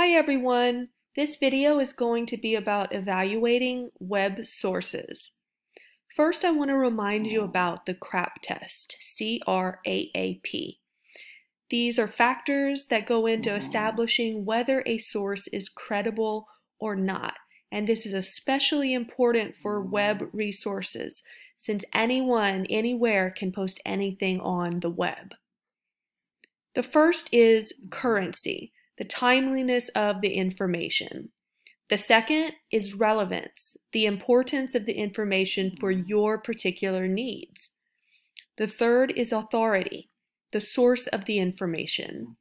Hi everyone! This video is going to be about evaluating web sources. First, I want to remind you about the CRAAP test, C-R-A-A-P. These are factors that go into establishing whether a source is credible or not, and this is especially important for web resources since anyone, anywhere can post anything on the web. The first is currency, the timeliness of the information. The second is relevance, the importance of the information for your particular needs. The third is authority, the source of the information.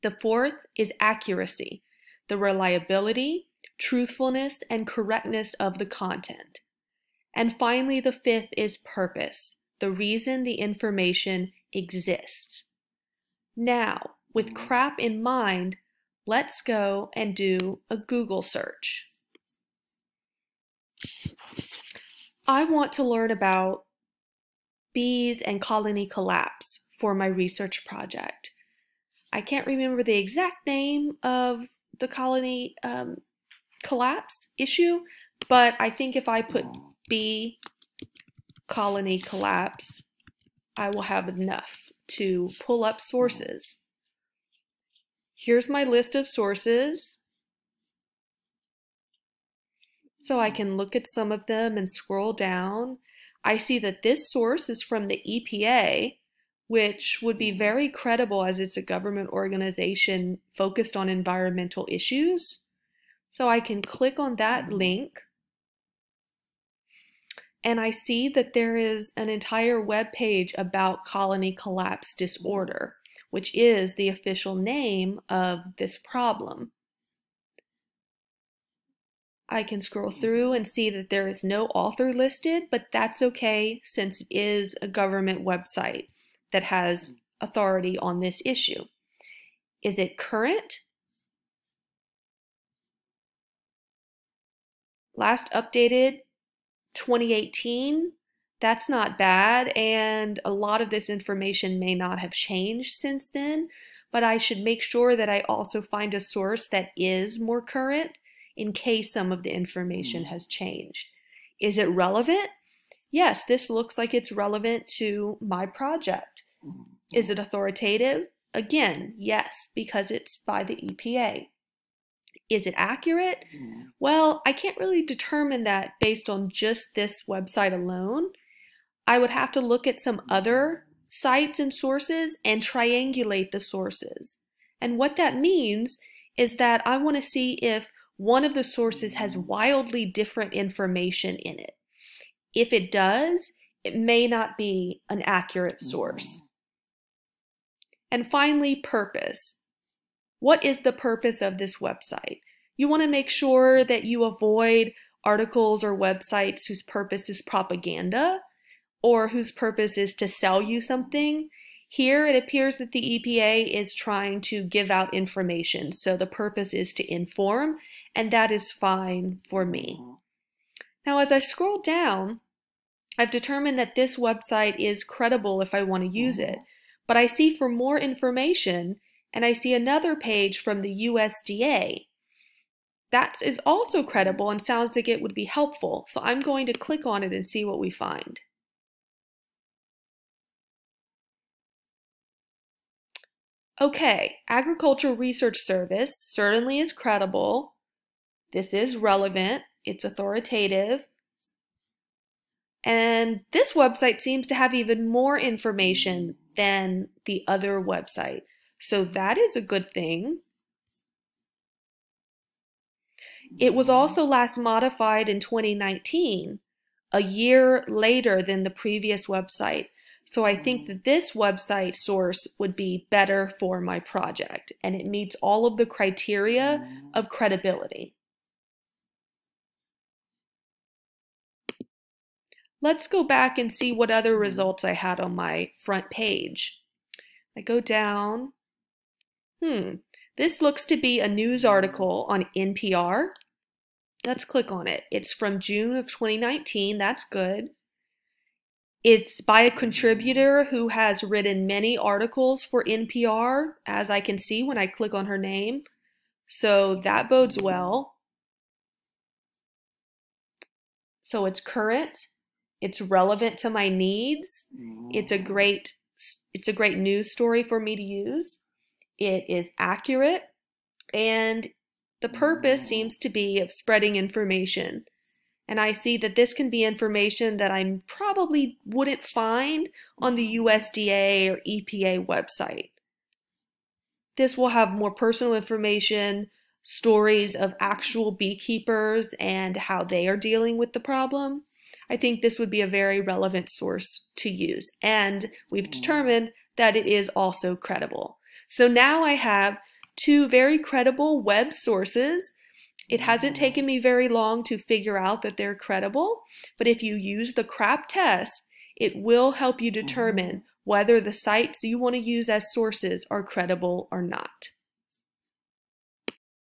The fourth is accuracy, the reliability, truthfulness, and correctness of the content. And finally, the fifth is purpose, the reason the information exists. Now, with CRAAP in mind, let's go and do a Google search. I want to learn about bees and colony collapse for my research project. I can't remember the exact name of the colony collapse issue, but I think if I put bee colony collapse, I will have enough to pull up sources. Here's my list of sources. So I can look at some of them and scroll down. I see that this source is from the EPA, which would be very credible as it's a government organization focused on environmental issues. So I can click on that link. And I see that there is an entire web page about colony collapse disorder, which is the official name of this problem. I can scroll through and see that there is no author listed, but that's okay since it is a government website that has authority on this issue. Is it current? Last updated 2018. That's not bad, and a lot of this information may not have changed since then, but I should make sure that I also find a source that is more current in case some of the information has changed. Is it relevant? Yes, this looks like it's relevant to my project. Is it authoritative? Again, yes, because it's by the EPA. Is it accurate? Well, I can't really determine that based on just this website alone. I would have to look at some other sites and sources and triangulate the sources. And what that means is that I want to see if one of the sources has wildly different information in it. If it does, it may not be an accurate source. And finally, purpose. What is the purpose of this website? You want to make sure that you avoid articles or websites whose purpose is propaganda or whose purpose is to sell you something. Here it appears that the EPA is trying to give out information, so the purpose is to inform, and that is fine for me. Now as I scroll down, I've determined that this website is credible if I want to use it, but I see for more information, and I see another page from the USDA. That is also credible and sounds like it would be helpful, so I'm going to click on it and see what we find. Okay, Agricultural Research Service certainly is credible. This is relevant, it's authoritative. And this website seems to have even more information than the other website. So that is a good thing. It was also last modified in 2019, a year later than the previous website. So I think that this website source would be better for my project, and it meets all of the criteria of credibility. Let's go back and see what other results I had on my front page. I go down. This looks to be a news article on NPR. Let's click on it. It's from June of 2019. That's good. It's by a contributor who has written many articles for NPR, as I can see when I click on her name. So that bodes well. So it's current, it's relevant to my needs, it's a great news story for me to use. It is accurate, and the purpose seems to be of spreading information. And I see that this can be information that I probably wouldn't find on the USDA or EPA website. This will have more personal information, stories of actual beekeepers and how they are dealing with the problem. I think this would be a very relevant source to use. And we've determined that it is also credible. So now I have two very credible web sources. It hasn't taken me very long to figure out that they're credible, but if you use the CRAP test, it will help you determine whether the sites you want to use as sources are credible or not.